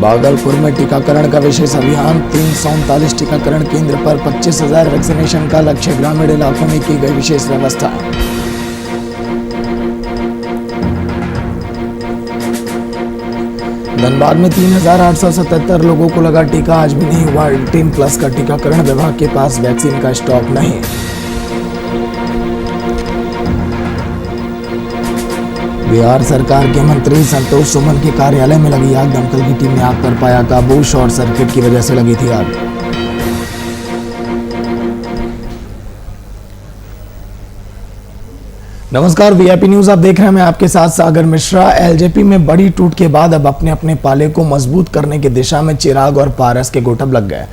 भागलपुर में टीकाकरण का विशेष अभियान 339 टीकाकरण केंद्र पर 25,000 वैक्सीनेशन का लक्ष्य। ग्रामीण इलाकों में की गई विशेष व्यवस्था। धनबाद में 3,877 लोगों को लगा टीका, आज भी नहीं हुआ 18+ का टीकाकरण। विभाग के पास वैक्सीन का स्टॉक नहीं। बिहार सरकार के मंत्री संतोष सुमन के कार्यालय में लगी आग। दमकल की टीम ने आग पर पाया काबू। शॉर्ट सर्किट की वजह से लगी थी आग। नमस्कार, वीआईपी न्यूज आप देख रहे हैं। मैं आपके साथ सागर मिश्रा। एलजेपी में बड़ी टूट के बाद अब अपने अपने पाले को मजबूत करने की दिशा में चिराग और पारस के गोटब लग गए।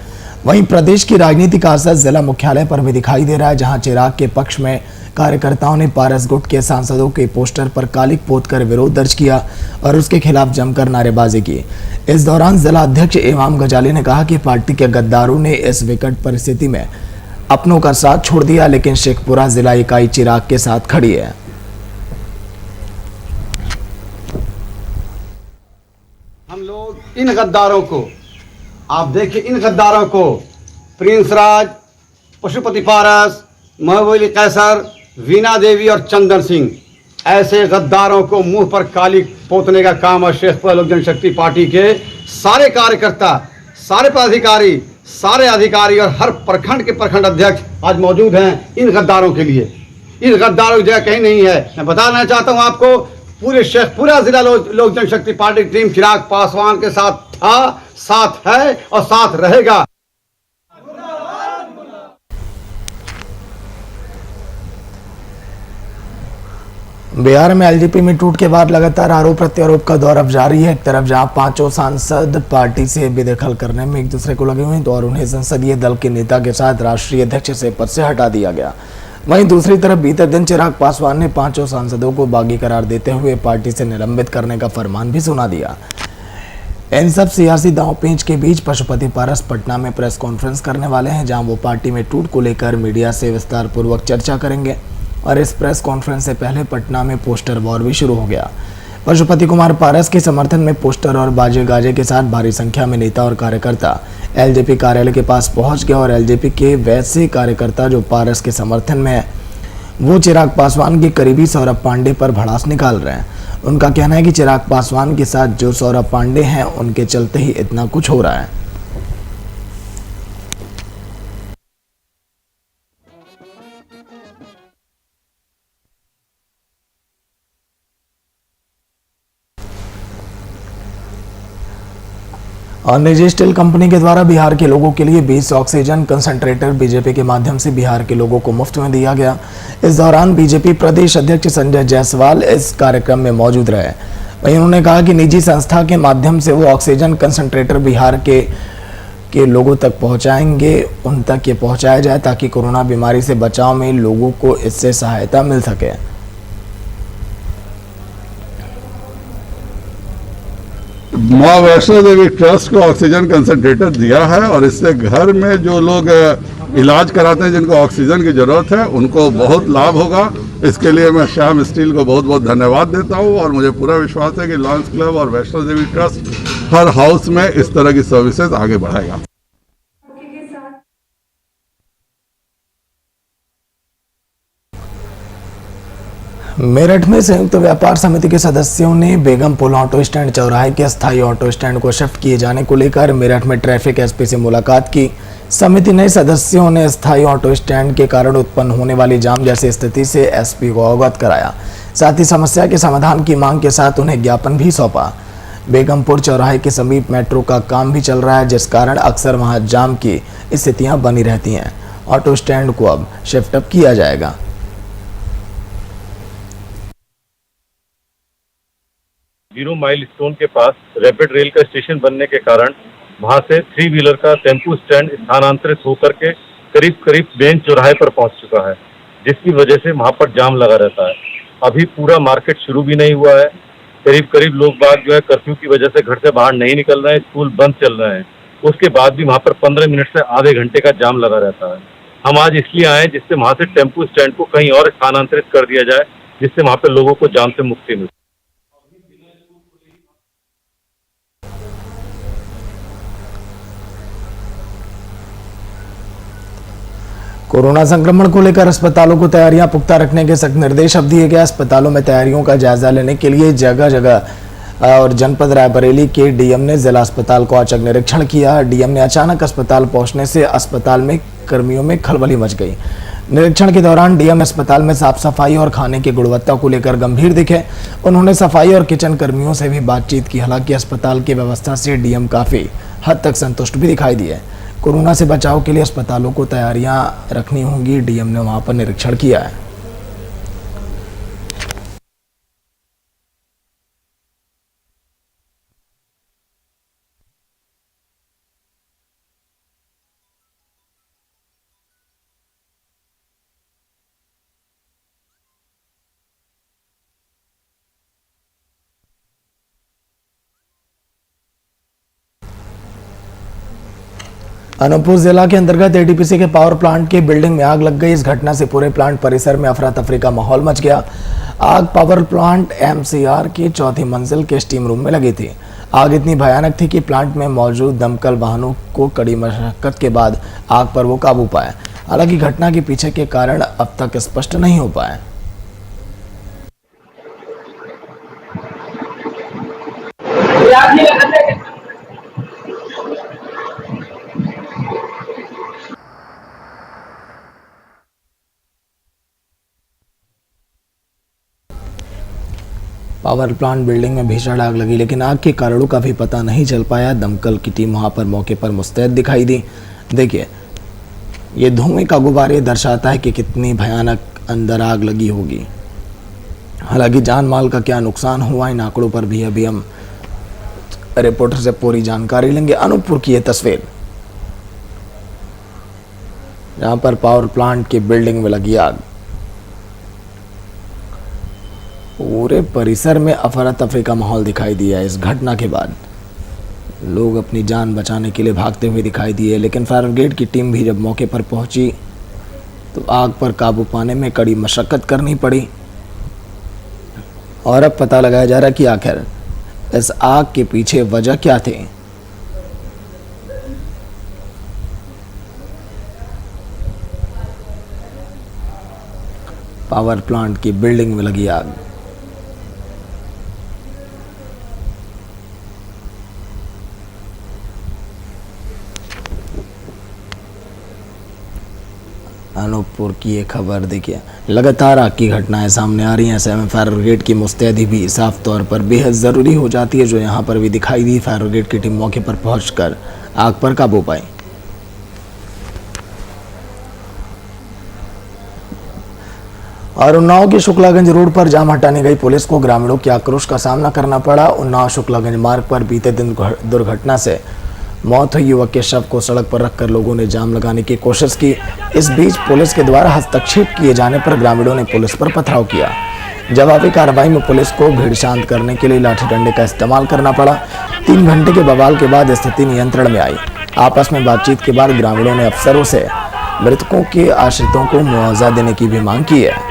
वहीं प्रदेश की राजनीति का असर जिला मुख्यालय पर भी दिखाई दे रहा है, जहां चिराग के पक्ष में कार्यकर्ताओं ने पारस गुट के सांसदों के पोस्टर पर कालिक पोतकर विरोध दर्ज किया और उसके खिलाफ जमकर नारेबाजी की। इस दौरान जिला अध्यक्ष इमाम गजाली ने कहा कि पार्टी के गद्दारों ने इस विकट परिस्थिति में अपनों का साथ छोड़ दिया, लेकिन शेखपुरा जिला इकाई चिराग के साथ खड़ी है। हम लोग इन गद्दारों को, आप देखिए इन गद्दारों को, प्रिंस राज, पशुपति पारस, महबूब अली कैसर, वीना देवी और चंदन सिंह, ऐसे गद्दारों को मुंह पर काली पोतने का काम और शेखपुरा लोक जनशक्ति पार्टी के सारे कार्यकर्ता, सारे पदाधिकारी, सारे अधिकारी और हर प्रखंड के प्रखंड अध्यक्ष आज मौजूद हैं इन गद्दारों के लिए। इन गद्दारों की जगह कहीं नहीं है। मैं बताना चाहता हूं आपको, पूरे शेखपुरा जिला लोक जनशक्ति पार्टी की टीम चिराग पासवान के साथ था, साथ है और साथ रहेगा। बिहार में एलजेपी में टूट के बाद लगातार आरोप प्रत्यारोप का दौर अब जारी है। एक तरफ जहां पांचों सांसद पार्टी से बेदखल करने में एक दूसरे को लगे हुए हैं, तो और उन्हें संसदीय दल के नेता के साथ राष्ट्रीय अध्यक्ष से पद से हटा दिया गया। वहीं दूसरी तरफ बीते दिन चिराग पासवान ने पांचों सांसदों को बागी करार देते हुए पार्टी से निलंबित करने का फरमान भी सुना दिया। इन सब सियासी दांवपेच के बीच पशुपति पारस पटना में प्रेस कॉन्फ्रेंस करने वाले हैं, जहां वो पार्टी में टूट को लेकर मीडिया से विस्तार पूर्वक चर्चा करेंगे। और इस प्रेस कॉन्फ्रेंस से पहले पटना में पोस्टर वॉर भी शुरू हो गया। पशुपति कुमार पारस के समर्थन में पोस्टर और बाजे गाजे के साथ भारी संख्या में नेता और कार्यकर्ता एलजेपी कार्यालय के पास पहुंच गए और एलजेपी के वैसे कार्यकर्ता जो पारस के समर्थन में है, वो चिराग पासवान के करीबी सौरभ पांडे पर भड़ास निकाल रहे हैं। उनका कहना है कि चिराग पासवान के साथ जो सौरभ पांडे हैं, उनके चलते ही इतना कुछ हो रहा है। और निजी स्टील कंपनी के द्वारा बिहार के लोगों के लिए 20 ऑक्सीजन कंसंट्रेटर बीजेपी के माध्यम से बिहार के लोगों को मुफ्त में दिया गया। इस दौरान बीजेपी प्रदेश अध्यक्ष संजय जायसवाल इस कार्यक्रम में मौजूद रहे। वहीं उन्होंने कहा कि निजी संस्था के माध्यम से वो ऑक्सीजन कंसंट्रेटर बिहार के लोगों तक पहुंचाएंगे, उन तक ये पहुंचाया जाए ताकि कोरोना बीमारी से बचाव में लोगों को इससे सहायता मिल सके। माँ वैष्णो देवी ट्रस्ट को ऑक्सीजन कंसंट्रेटर दिया है और इससे घर में जो लोग इलाज कराते हैं, जिनको ऑक्सीजन की जरूरत है, उनको बहुत लाभ होगा। इसके लिए मैं श्याम स्टील को बहुत बहुत धन्यवाद देता हूँ और मुझे पूरा विश्वास है कि लॉन्स क्लब और Vaishno Devi trust her house में इस तरह की सर्विसेज आगे बढ़ाएगा। मेरठ में संयुक्त व्यापार समिति के सदस्यों ने बेगमपुर ऑटो स्टैंड चौराहे के अस्थायी ऑटो स्टैंड को शिफ्ट किए जाने को लेकर मेरठ में ट्रैफिक एसपी से मुलाकात की। समिति ने सदस्यों ने अस्थायी ऑटो स्टैंड के कारण उत्पन्न होने वाली जाम जैसी स्थिति से एसपी को अवगत कराया। साथ ही समस्या के समाधान की मांग के साथ उन्हें ज्ञापन भी सौंपा। बेगमपुर चौराहे के समीप मेट्रो का काम भी चल रहा है, जिस कारण अक्सर वहां जाम की स्थितियां बनी रहती हैं। ऑटो स्टैंड को अब शिफ्ट अप किया जाएगा। जीरो माइल स्टोन के पास रैपिड रेल का स्टेशन बनने के कारण वहां से 3 व्हीलर का टेम्पू स्टैंड स्थानांतरित होकर के करीब मेन चौराहे पर पहुंच चुका है, जिसकी वजह से वहां पर जाम लगा रहता है। अभी पूरा मार्केट शुरू भी नहीं हुआ है। करीब लोग बाग जो है कर्फ्यू की वजह से घर से बाहर नहीं निकल रहे हैं, स्कूल बंद चल रहे हैं। उसके बाद भी वहां पर 15 मिनट से आधे घंटे का जाम लगा रहता है। हम आज इसलिए आए जिससे वहां से टेम्पू स्टैंड को कहीं और स्थानांतरित कर दिया जाए, जिससे वहां पर लोगों को जाम से मुक्ति मिले। कोरोना संक्रमण को लेकर अस्पतालों को तैयारियां पुख्ता रखने के सख्त निर्देश अब दिए गए। अस्पतालों में तैयारियों का जायजा लेने के लिए जगह जगह और जनपद रायबरेली के डीएम ने जिला अस्पताल को औचक निरीक्षण किया। डीएम ने अचानक अस्पताल पहुंचने से अस्पताल में कर्मियों में खलबली मच गई। निरीक्षण के दौरान डीएम अस्पताल में साफ सफाई और खाने की गुणवत्ता को लेकर गंभीर दिखे। उन्होंने सफाई और किचन कर्मियों से भी बातचीत की। हालांकि अस्पताल की व्यवस्था से डीएम काफी हद तक संतुष्ट भी दिखाई दिए। कोरोना से बचाव के लिए अस्पतालों को तैयारियां रखनी होंगी। डीएम ने वहां पर निरीक्षण किया है। अनूपपुर जिला के अंतर्गत एटीपीसी के पावर प्लांट के बिल्डिंग में आग लग गई। इस घटना से पूरे प्लांट परिसर में अफरा तफरी का माहौल मच गया। आग पावर प्लांट एमसीआर की चौथी मंजिल के स्टीम रूम में लगी थी। आग इतनी भयानक थी कि प्लांट में मौजूद दमकल वाहनों को कड़ी मशक्कत के बाद आग पर वो काबू पाए। हालांकि घटना के पीछे के कारण अब तक स्पष्ट नहीं हो पाए। पावर प्लांट बिल्डिंग में भीषण आग लगी, लेकिन आग के कारणों का भी पता नहीं चल पाया। दमकल की टीम वहां पर मौके पर मुस्तैद दिखाई दी। देखिए, ये धुएं का गुब्बारे दर्शाता है कि कितनी भयानक अंदर आग लगी होगी। हालांकि जान माल का क्या नुकसान हुआ, इन आंकड़ों पर भी अभी हम रिपोर्टर से पूरी जानकारी लेंगे। अनूपपुर की ये तस्वीर, जहां पर पावर प्लांट की बिल्डिंग में लगी आग। पूरे परिसर में अफरा तफरी का माहौल दिखाई दिया। इस घटना के बाद लोग अपनी जान बचाने के लिए भागते हुए दिखाई दिए, लेकिन फायर ब्रिगेड की टीम भी जब मौके पर पहुंची तो आग पर काबू पाने में कड़ी मशक्कत करनी पड़ी। और अब पता लगाया जा रहा है कि आखिर इस आग के पीछे वजह क्या थी। पावर प्लांट की बिल्डिंग में लगी आग। अनूपपुर की ये खबर देखिए, लगातार आग की घटनाएं सामने आ रही हैं। ऐसे में फायर ब्रिगेड की मुस्तैदी भी साफ तौर पर बेहद ज़रूरी हो जाती है, जो यहाँ पर भी दिखाई दी। फायर ब्रिगेड की टीम मौके पर पहुंचकर आग पर काबू पाई। और उन्नाव के शुक्लागंज रोड पर जाम हटाने गई पुलिस को ग्रामीणों के आक्रोश का सामना करना पड़ा। उन्नाव शुक्लागंज मार्ग पर बीते दिन दुर्घटना से मौत हुई युवक के शव को सड़क पर रखकर लोगों ने जाम लगाने की कोशिश की। इस बीच पुलिस के द्वारा हस्तक्षेप किए जाने पर ग्रामीणों ने पुलिस पर पथराव किया। जवाबी कार्रवाई में पुलिस को भीड़ शांत करने के लिए लाठी डंडे का इस्तेमाल करना पड़ा। 3 घंटे के बवाल के बाद स्थिति नियंत्रण में आई। आपस में बातचीत के बाद ग्रामीणों ने अफसरों से मृतकों के आश्रितों को मुआवजा देने की भी मांग की है।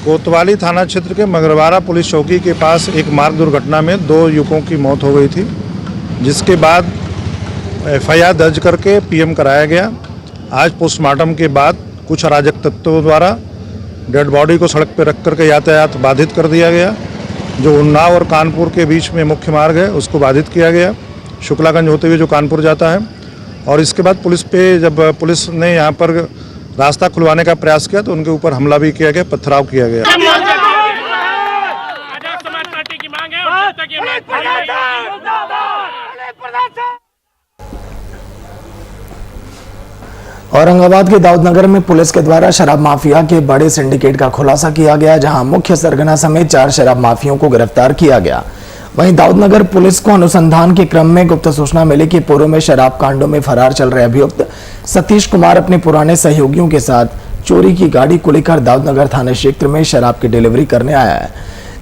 कोतवाली थाना क्षेत्र के मगरवाड़ा पुलिस चौकी के पास एक मार्ग दुर्घटना में 2 युवकों की मौत हो गई थी, जिसके बाद एफआईआर दर्ज करके पीएम कराया गया। आज पोस्टमार्टम के बाद कुछ अराजक तत्वों द्वारा डेड बॉडी को सड़क पर रख करके यातायात बाधित कर दिया गया। जो उन्नाव और कानपुर के बीच में मुख्य मार्ग है उसको बाधित किया गया, शुक्लागंज होते हुए जो कानपुर जाता है। और इसके बाद जब पुलिस ने यहाँ पर रास्ता खुलवाने का प्रयास किया तो उनके ऊपर हमला भी किया गया, पथराव किया गया। औरंगाबाद के दाऊदनगर में पुलिस के द्वारा शराब माफिया के बड़े सिंडिकेट का खुलासा किया गया, जहां मुख्य सरगना समेत 4 शराब माफियों को गिरफ्तार किया गया। वहीं दाऊदनगर पुलिस को अनुसंधान के क्रम में गुप्त सूचना मिली कि पूर्व में शराब कांडों में फरार चल रहे अभियुक्त सतीश कुमार अपने पुराने सहयोगियों के साथ चोरी की गाड़ी को लेकर दाऊदनगर थाना क्षेत्र में शराब की डिलीवरी करने आया है।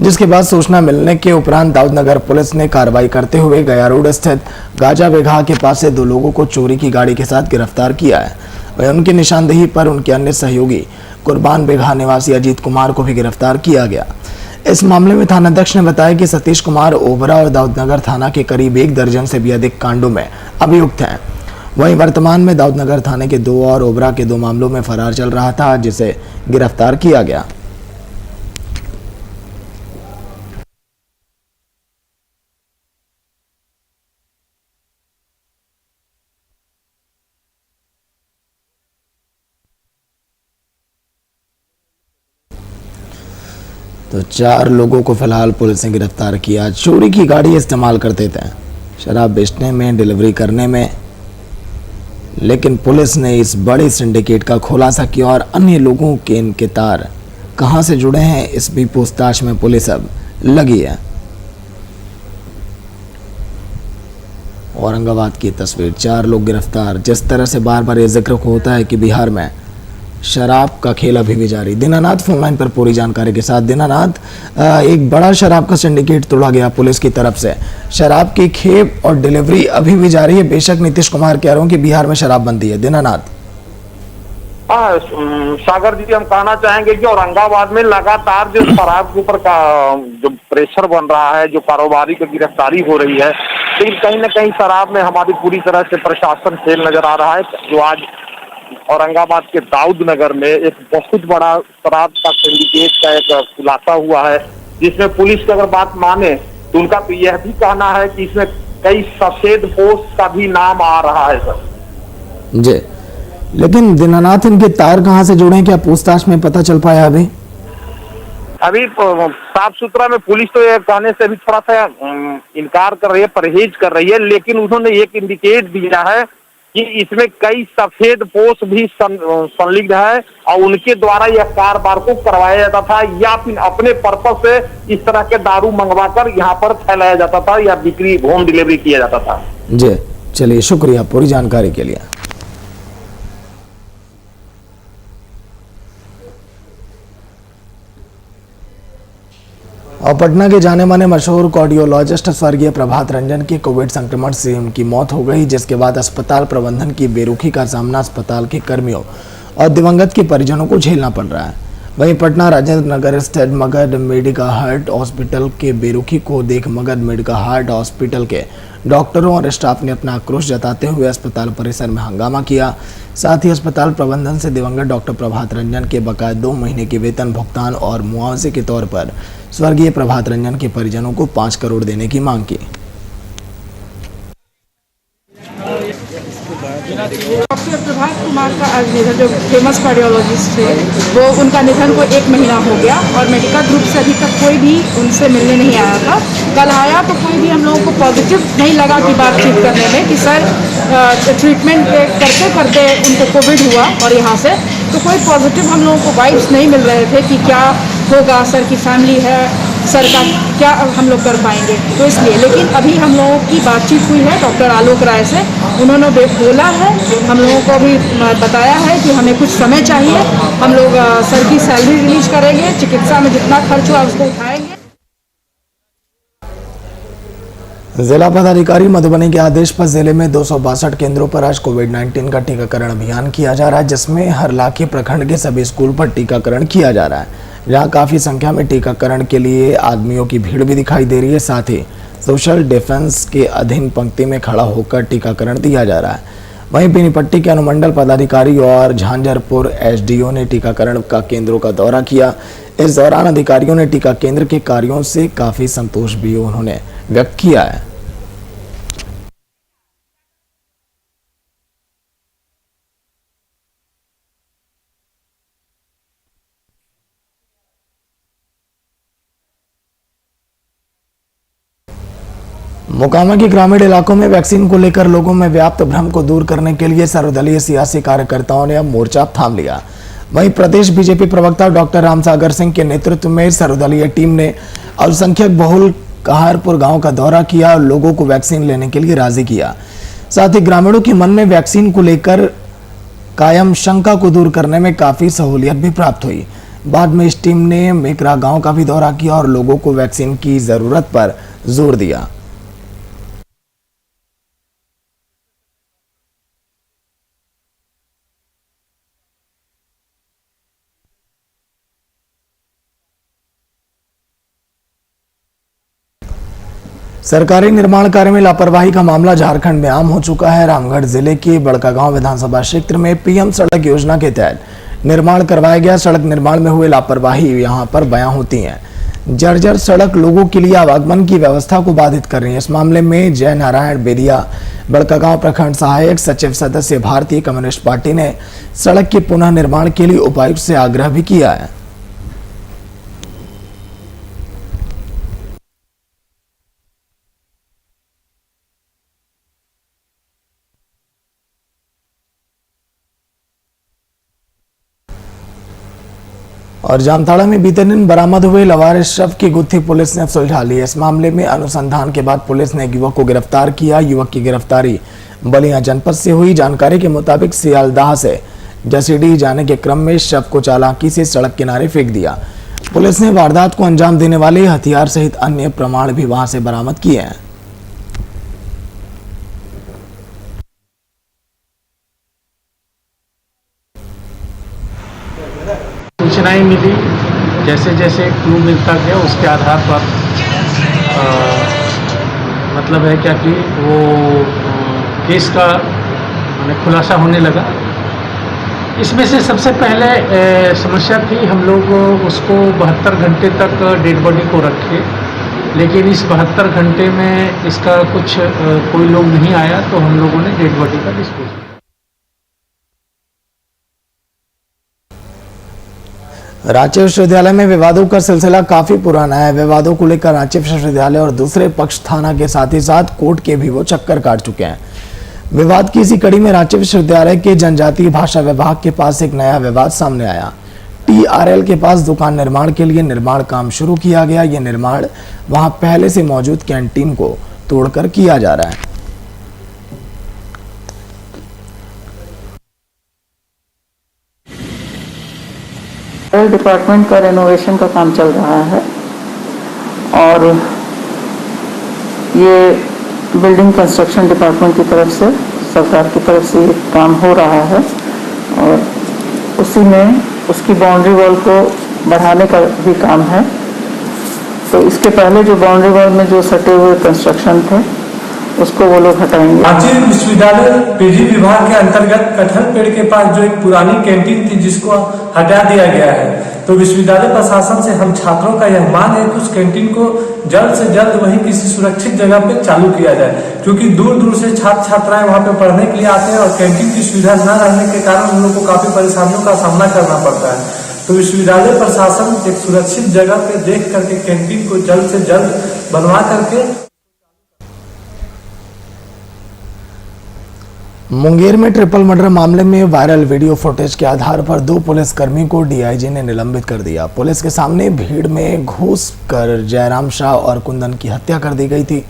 जिसके बाद सूचना मिलने के उपरांत दाऊदनगर पुलिस ने कार्रवाई करते हुए गया रोड स्थित गाजा बेघा के पास से 2 लोगों को चोरी की गाड़ी के साथ गिरफ्तार किया है। वहीं उनकी निशानदेही पर उनके अन्य सहयोगी कुर्बान बेघा निवासी अजीत कुमार को भी गिरफ्तार किया गया। इस मामले में थानाध्यक्ष ने बताया कि सतीश कुमार ओबरा और दाऊदनगर थाना के करीब 1 दर्जन से भी अधिक कांडों में अभियुक्त हैं। वहीं वर्तमान में दाऊदनगर थाने के 2 और ओबरा के 2 मामलों में फरार चल रहा था, जिसे गिरफ्तार किया गया। तो 4 लोगों को फिलहाल पुलिस ने गिरफ्तार किया। चोरी की गाड़ी इस्तेमाल करते थे, शराब बेचने में, डिलीवरी करने में, लेकिन पुलिस ने इस बड़े सिंडिकेट का खुलासा किया और अन्य लोगों के इनके तार कहां से जुड़े हैं, इस भी पूछताछ में पुलिस अब लगी है। औरंगाबाद की तस्वीर, 4 लोग गिरफ्तार। जिस तरह से बार बार ये जिक्र होता है कि बिहार में शराब का खेल अभी भी जारी। दीनानाथ फोन लाइन पर पूरी जानकारी के साथ। दीनानाथ, एक बड़ा शराब का सिंडिकेट तोड़ा गया पुलिस की तरफ से। शराब की खेप और डिलीवरी अभी भी जारी है। बेशक नीतीश कुमार कह रहे हो कि बिहार में शराब बनती है। दीनानाथ, हाँ सागर जी, हम कहना चाहेंगे कि औरंगाबाद में लगातार जो शराब के ऊपर का जो प्रेशर बन रहा है, जो कारोबारी की गिरफ्तारी हो रही है, लेकिन कहीं ना कहीं शराब में हमारी पूरी तरह से प्रशासन फेल नजर आ रहा है। जो आज औरंगाबाद के दाऊद नगर में एक बहुत बड़ा शराब का सिंडिकेट का एक खुलासा हुआ है, जिसमें पुलिस की अगर बात माने तो उनका तो यह भी कहना है कि इसमें कई सफेद पोस्ट का भी नाम आ रहा है सर जी। लेकिन दीनानाथ, इनके तार कहां से जुड़े हैं, क्या पूछताछ में पता चल पाया अभी साफ सुथरा में पुलिस तो ये कहने से भी थोड़ा सा इनकार कर रही है, परहेज कर रही है, लेकिन उन्होंने एक इंडिकेट दिया है कि इसमें कई सफेद पोस्ट भी संलिग्ध है और उनके द्वारा यह कारोबार को करवाया जाता था या फिर अपने पर्पज से इस तरह के दारू मंगवाकर यहाँ पर फैलाया जाता था या बिक्री, होम डिलीवरी किया जाता था। जी, चलिए, शुक्रिया पूरी जानकारी के लिए। और पटना के जाने माने मशहूर कार्डियोलॉजिस्ट स्वर्गीय प्रभात रंजन की कोविड संक्रमण से उनकी मौत हो गई, जिसके बाद अस्पताल प्रबंधन की बेरुखी का सामना अस्पताल के कर्मियों और दिवंगत के परिजनों को झेलना पड़ रहा है। वहीं पटना राजेंद्र नगर स्थित मगध मेडिका हार्ट हॉस्पिटल के बेरुखी को देख मगध मेडिका हार्ट हॉस्पिटल के डॉक्टरों और स्टाफ ने अपना आक्रोश जताते हुए अस्पताल परिसर में हंगामा किया। साथ ही अस्पताल प्रबंधन से दिवंगत डॉक्टर प्रभात रंजन के बकाया 2 महीने के वेतन भुगतान और मुआवजे के तौर पर स्वर्गीय प्रभात रंजन के परिजनों को 5 करोड़ देने की मांग की। डॉक्टर प्रभात कुमार का आज निधन, जो फेमस कार्डियोलॉजिस्ट थे, वो उनका निधन को 1 महीना हो गया और मेडिकल ग्रुप से अभी तक कोई भी उनसे मिलने नहीं आया था। कल आया तो कोई भी हम लोगों को पॉजिटिव नहीं लगा कि बातचीत करने में कि सर ट्रीटमेंट करते करते उनको कोविड हुआ और यहाँ से तो कोई पॉजिटिव हम लोगों को वाइब्स नहीं मिल रहे थे कि क्या होगा, सर की फैमिली है, सर का क्या हम लोग कर पाएंगे। तो इसलिए, लेकिन अभी हम लोगों की बातचीत हुई है डॉक्टर आलोक राय से। उन्होंने बोला है, हम लोगों को भी बताया है कि हमें कुछ समय चाहिए, हम लोग सर की सैलरी रिलीज करेंगे, चिकित्सा में जितना खर्च हुआ उसको उठाएंगे। जिला पदाधिकारी मधुबनी के आदेश पर जिले में 262 केंद्रों पर आज कोविड-19 का टीकाकरण अभियान किया जा रहा है, जिसमें हर लाखे प्रखंड के सभी स्कूल पर टीकाकरण किया जा रहा है, जहां काफी संख्या में टीकाकरण के लिए आदमियों की भीड़ भी दिखाई दे रही है। साथ ही सोशल डिफेंस के अधीन पंक्ति में खड़ा होकर टीकाकरण दिया जा रहा है। वहीं बेनीपट्टी के अनुमंडल पदाधिकारी और झांझरपुर एसडीओ ने टीकाकरण का केंद्रों का दौरा किया। इस दौरान अधिकारियों ने टीका केंद्र के कार्यों से काफी संतोष भी उन्होंने व्यक्त किया है। मोकामा के ग्रामीण इलाकों में वैक्सीन को लेकर लोगों में व्याप्त भ्रम को दूर करने के लिए सर्वदलीय सियासी कार्यकर्ताओं ने अब मोर्चा थाम लिया। वहीं प्रदेश बीजेपी प्रवक्ता डॉक्टर रामसागर सिंह के नेतृत्व में सर्वदलीय टीम ने अल्पसंख्यक बहुल कहारपुर गांव का दौरा किया और लोगों को वैक्सीन लेने के लिए राजी किया। साथ ही ग्रामीणों के मन में वैक्सीन को लेकर कायम शंका को दूर करने में काफी सहूलियत भी प्राप्त हुई। बाद में इस टीम ने मेकरा गांव का भी दौरा किया और लोगों को वैक्सीन की जरूरत पर जोर दिया। सरकारी निर्माण कार्य में लापरवाही का मामला झारखंड में आम हो चुका है। रामगढ़ जिले के बड़कागांव विधानसभा क्षेत्र में पीएम सड़क योजना के तहत निर्माण करवाया गया सड़क निर्माण में हुए लापरवाही यहां पर बयां होती है। जर्जर सड़क लोगों के लिए आवागमन की व्यवस्था को बाधित कर रही है। इस मामले में जय नारायण बेरिया बड़कागांव प्रखंड सहायक सचिव सदस्य भारतीय कम्युनिस्ट पार्टी ने सड़क के पुनः निर्माण के लिए उपायुक्त से आग्रह भी किया है। और जामताड़ा में बीते दिन बरामद हुए लवारिस शव की गुत्थी पुलिस ने सुलझा ली है। इस मामले में अनुसंधान के बाद पुलिस ने एक युवक को गिरफ्तार किया। युवक की गिरफ्तारी बलिया जनपद से हुई। जानकारी के मुताबिक सियालदाह से जसीडीह जाने के क्रम में शव को चालाकी से सड़क किनारे फेंक दिया। पुलिस ने वारदात को अंजाम देने वाले हथियार सहित अन्य प्रमाण भी वहां से बरामद किए हैं। सूचनाएं मिली, जैसे जैसे क्लू मिलता गया उसके आधार पर मतलब है क्या कि वो केस का खुलासा होने लगा। इसमें से सबसे पहले समस्या थी, हम लोग उसको 72 घंटे तक डेड बॉडी को रखे, लेकिन इस 72 घंटे में इसका कुछ कोई लोग नहीं आया तो हम लोगों ने डेड बॉडी का डिस्पोज किया। रांची विश्वविद्यालय में विवादों का सिलसिला काफी पुराना है। विवादों को लेकर रांची विश्वविद्यालय और दूसरे पक्ष थाना के साथ ही साथ कोर्ट के भी वो चक्कर काट चुके हैं। विवाद की इसी कड़ी में रांची विश्वविद्यालय के जनजातीय भाषा विभाग के पास एक नया विवाद सामने आया। TRL के पास दुकान निर्माण के लिए निर्माण काम शुरू किया गया। यह निर्माण वहां पहले से मौजूद कैंटीन को तोड़कर किया जा रहा है। डिपार्टमेंट का रेनोवेशन का काम चल रहा है और ये बिल्डिंग कंस्ट्रक्शन डिपार्टमेंट की तरफ से, सरकार की तरफ से ये काम हो रहा है और उसी में उसकी बाउंड्री वॉल को बढ़ाने का भी काम है। तो इसके पहले जो बाउंड्री वॉल में जो सटे हुए कंस्ट्रक्शन थे उसको वो लोग हटाएंगे। रांची विश्वविद्यालय पीजी विभाग के अंतर्गत कटहल पेड़ के पास जो एक पुरानी कैंटीन थी जिसको हटा दिया गया है, तो विश्वविद्यालय प्रशासन से हम छात्रों का यह मांग है कि उस कैंटीन को जल्द से जल्द वहीं किसी सुरक्षित जगह पे चालू किया जाए, क्योंकि दूर दूर से छात्र छात्राएं वहां पे पढ़ने के लिए आते हैं और कैंटीन की सुविधा न रहने के कारण उन लोगों को काफी परेशानियों का सामना करना पड़ता है। तो विश्वविद्यालय प्रशासन एक सुरक्षित जगह पे देख करके कैंटीन को जल्द से जल्द बनवा करके। मुंगेर में ट्रिपल मर्डर मामले में वायरल वीडियो फुटेज के आधार पर 2 पुलिसकर्मी को डीआईजी ने निलंबित कर दिया। पुलिस के सामने भीड़ में घुस कर जयराम शाह और कुंदन की हत्या कर दी गई थी।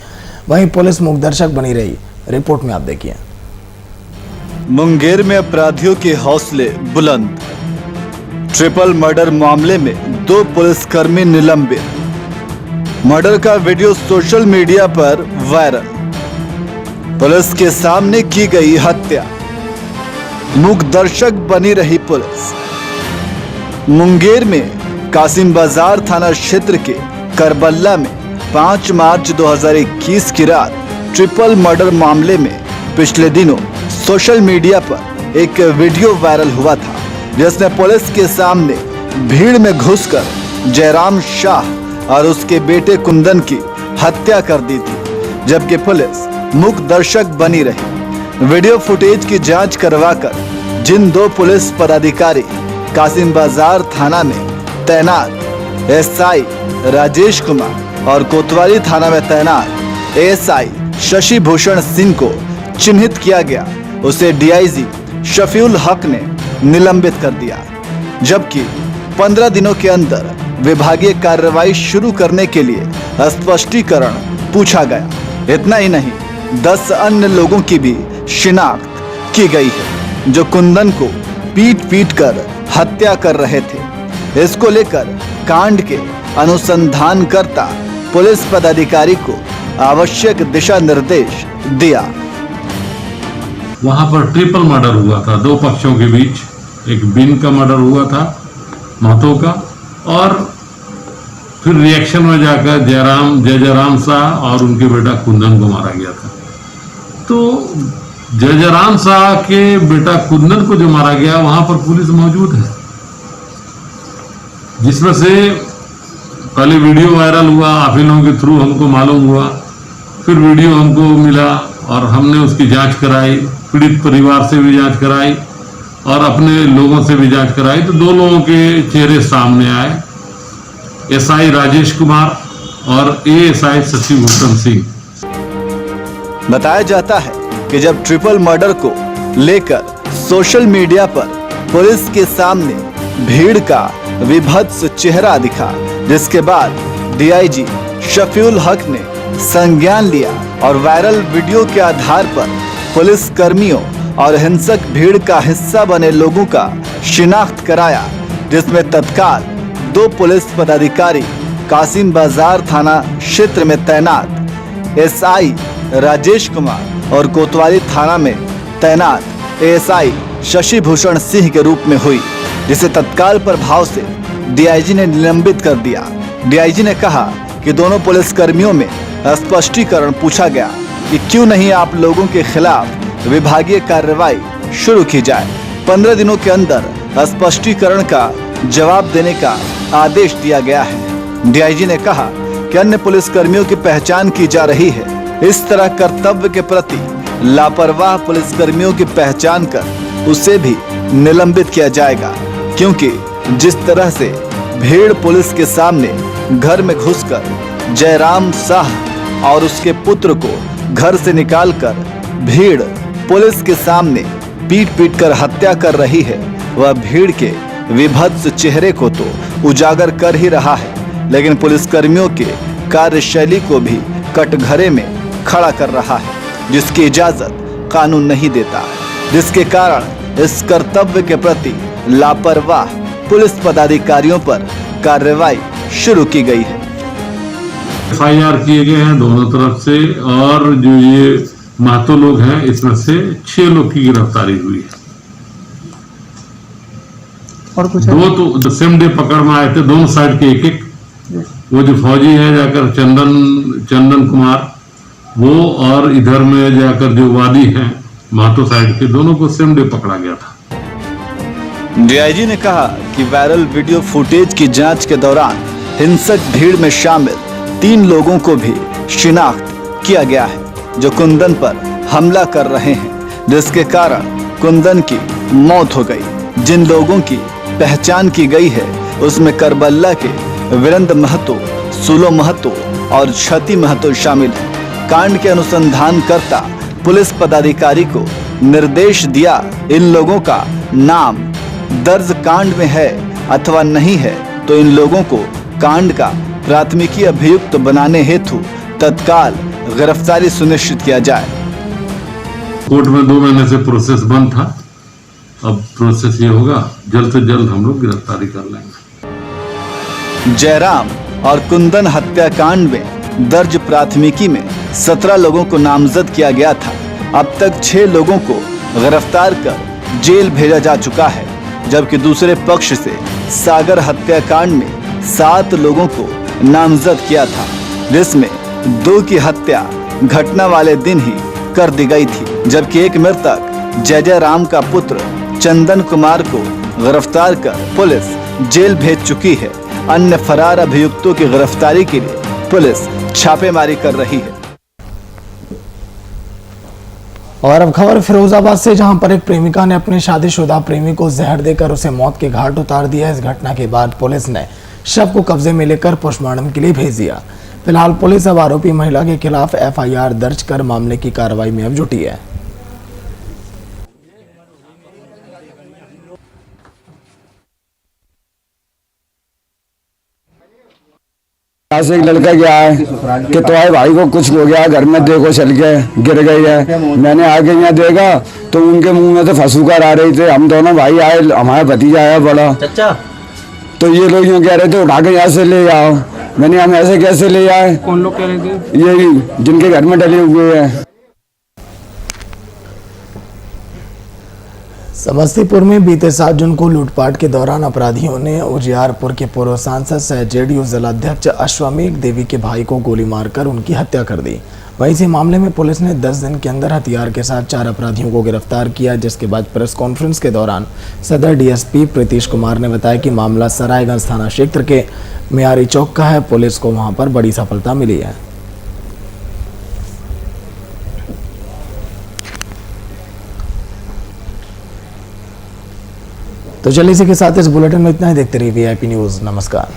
वहीं पुलिस मूकदर्शक बनी रही। रिपोर्ट में आप देखिए। मुंगेर में अपराधियों के हौसले बुलंद। ट्रिपल मर्डर मामले में 2 पुलिसकर्मी निलंबित। मर्डर का वीडियो सोशल मीडिया पर वायरल। पुलिस के सामने की गई हत्या, मूकदर्शक बनी रही पुलिस। मुंगेर में कासिम बाजार थाना क्षेत्र के करबल्ला में 5 मार्च 2021 की रात ट्रिपल मर्डर मामले में पिछले दिनों सोशल मीडिया पर एक वीडियो वायरल हुआ था, जिसने पुलिस के सामने भीड़ में घुसकर जयराम शाह और उसके बेटे कुंदन की हत्या कर दी थी, जबकि पुलिस मूकदर्शक बनी रही। वीडियो फुटेज की जांच करवाकर जिन 2 पुलिस पदाधिकारी कासिम बाजार थाना में तैनात एसआई राजेश कुमार और कोतवाली थाना में तैनात एएसआई शशि भूषण सिंह को चिन्हित किया गया, उसे डीआईजी शफीउल हक ने निलंबित कर दिया, जबकि 15 दिनों के अंदर विभागीय कार्रवाई शुरू करने के लिए स्पष्टीकरण पूछा गया। इतना ही नहीं, 10 अन्य लोगों की भी शिनाख्त की गई है जो कुंदन को पीट पीट कर हत्या कर रहे थे। इसको लेकर कांड के अनुसंधानकर्ता पुलिस पदाधिकारी को आवश्यक दिशा निर्देश दिया। वहां पर ट्रिपल मर्डर हुआ था 2 पक्षों के बीच। एक बिन का मर्डर हुआ था महतो का, और फिर रिएक्शन में जाकर जय जयराम शाह और उनके बेटा कुंदन को मारा गया था। तो जय जयराम शाह के बेटा कुंदन को जो मारा गया वहां पर पुलिस मौजूद है, जिसमें से पहले वीडियो वायरल हुआ, आप ही लोगों के थ्रू हमको मालूम हुआ, फिर वीडियो हमको मिला और हमने उसकी जांच कराई, पीड़ित परिवार से भी जांच कराई और अपने लोगों से भी जांच कराई। तो 2 लोगों के चेहरे सामने आए, एसआई राजेश कुमार और एएसआई शशिभूषण सिंह। बताया जाता है कि जब ट्रिपल मर्डर को लेकर सोशल मीडिया पर पुलिस के सामने भीड़ का विभत्स चेहरा दिखा, जिसके बाद डीआईजी शफीउल हक ने संज्ञान लिया और वायरल वीडियो के आधार पर पुलिस कर्मियों और हिंसक भीड़ का हिस्सा बने लोगों का शिनाख्त कराया, जिसमें तत्काल 2 पुलिस पदाधिकारी कासिम बाजार थाना क्षेत्र में तैनात एसआई राजेश कुमार और कोतवाली थाना में तैनात एएसआई शशिभूषण सिंह के रूप में हुई, जिसे तत्काल प्रभाव से डीआईजी ने निलंबित कर दिया। डीआईजी ने कहा कि दोनों पुलिस कर्मियों में स्पष्टीकरण पूछा गया कि क्यों नहीं आप लोगों के खिलाफ विभागीय कार्रवाई शुरू की जाए। 15 दिनों के अंदर स्पष्टीकरण का जवाब देने का आदेश दिया गया है। डीआईजी ने कहा कि अन्य पुलिस कर्मियों की पहचान की जा रही है। इस तरह कर्तव्य के प्रति लापरवाह पुलिस कर्मियों की पहचान कर उसे भी निलंबित किया जाएगा, क्योंकि जिस तरह से भीड़ पुलिस के सामने घर में घुसकर जयराम शाह और उसके पुत्र को घर से निकालकर भीड़ पुलिस के सामने पीट कर हत्या कर रही है, वह भीड़ के विभत्स चेहरे को तो उजागर कर ही रहा है, लेकिन पुलिस कर्मियों के कार्यशैली को भी कटघरे में खड़ा कर रहा है, जिसकी इजाजत कानून नहीं देता, जिसके कारण इस कर्तव्य के प्रति लापरवाह पुलिस पदाधिकारियों पर कार्रवाई शुरू की गई है। एफआईआर किए गए हैं दोनों तरफ से और जो ये महतो लोग हैं इसमें से 6 लोग की गिरफ्तारी हुई है और कुछ 2 तो सेम डे पकड़ में आए थे, दोनों साइड के एक। वो जो फौजी है जाकर चंदन कुमार वो और इधर में जाकर जो वादी हैं महतो साइड के, दोनों को सेम डे पकड़ा गया था। डीआईजी ने कहा कि वायरल वीडियो फुटेज की जांच के दौरान हिंसक भीड़ में शामिल 3 लोगों को भी शिनाख्त किया गया है, जो कुंदन पर हमला कर रहे हैं, जिसके कारण कुंदन की मौत हो गई। जिन लोगों की पहचान की गई है उसमें करबल्ला के वीरेंद्र महतो, सुलो महतो और क्षति महतो शामिल हैं। कांड के अनुसंधानकर्ता पुलिस पदाधिकारी को निर्देश दिया इन लोगों का नाम दर्ज कांड में है अथवा नहीं है तो इन लोगों को कांड का प्राथमिकी अभियुक्त बनाने हेतु तत्काल गिरफ्तारी सुनिश्चित किया जाए। कोर्ट में 2 महीने से प्रोसेस बंद था, अब प्रोसेस ये होगा, जल्द से जल्द हम लोग गिरफ्तारी कर लेंगे। जयराम और कुंदन हत्याकांड में दर्ज प्राथमिकी में 17 लोगों को नामजद किया गया था। अब तक 6 लोगों को गिरफ्तार कर जेल भेजा जा चुका है, जबकि दूसरे पक्ष से सागर हत्याकांड में 7 लोगों को नामजद किया था, जिसमें 2 की हत्या घटना वाले दिन ही कर दी गई थी, जबकि एक मृतक जय राम का पुत्र चंदन कुमार को गिरफ्तार कर पुलिस जेल भेज चुकी है। अन्य फरार अभियुक्तों की गिरफ्तारी के लिए पुलिस छापेमारी कर रही है। और अब खबर फिरोजाबाद से, जहां पर एक प्रेमिका ने अपने शादीशुदा प्रेमी को जहर देकर उसे मौत के घाट उतार दिया। इस घटना के बाद पुलिस ने शव को कब्जे में लेकर पोस्टमार्टम के लिए भेज दिया। फिलहाल पुलिस अब आरोपी महिला के खिलाफ एफआईआर दर्ज कर मामले की कार्रवाई में अब जुटी है। यहाँ से एक लड़का गया है कि तुम्हारे भाई को कुछ हो गया, घर में देखो चल के गिर गई है। मैंने आके यहाँ देखा तो उनके मुंह में से फंसूकर आ रही थे। हम दोनों भाई आए, हमारा भतीजा आया बड़ा, तो ये लोग यूँ कह रहे थे उठा के यहाँ से ले आओ। मैंने हम ऐसे कैसे ले आए? कौन लोग कह रहे थे? ये जिनके घर में डले हुए हैं। समस्तीपुर में बीते 7 जून को लूटपाट के दौरान अपराधियों ने उजियारपुर के पूर्व सांसद सह जेडीयू जिलाध्यक्ष अश्वमेघ देवी के भाई को गोली मारकर उनकी हत्या कर दी। वहीं इसी मामले में पुलिस ने 10 दिन के अंदर हथियार के साथ 4 अपराधियों को गिरफ्तार किया, जिसके बाद प्रेस कॉन्फ्रेंस के दौरान सदर डीएसपी प्रीतीश कुमार ने बताया कि मामला सरायगंज थाना क्षेत्र के मियारी चौक का है। पुलिस को वहां पर बड़ी सफलता मिली है। तो चलिए इसी के साथ इस बुलेटिन में इतना ही। देखते रहिए वीआईपी न्यूज़। नमस्कार।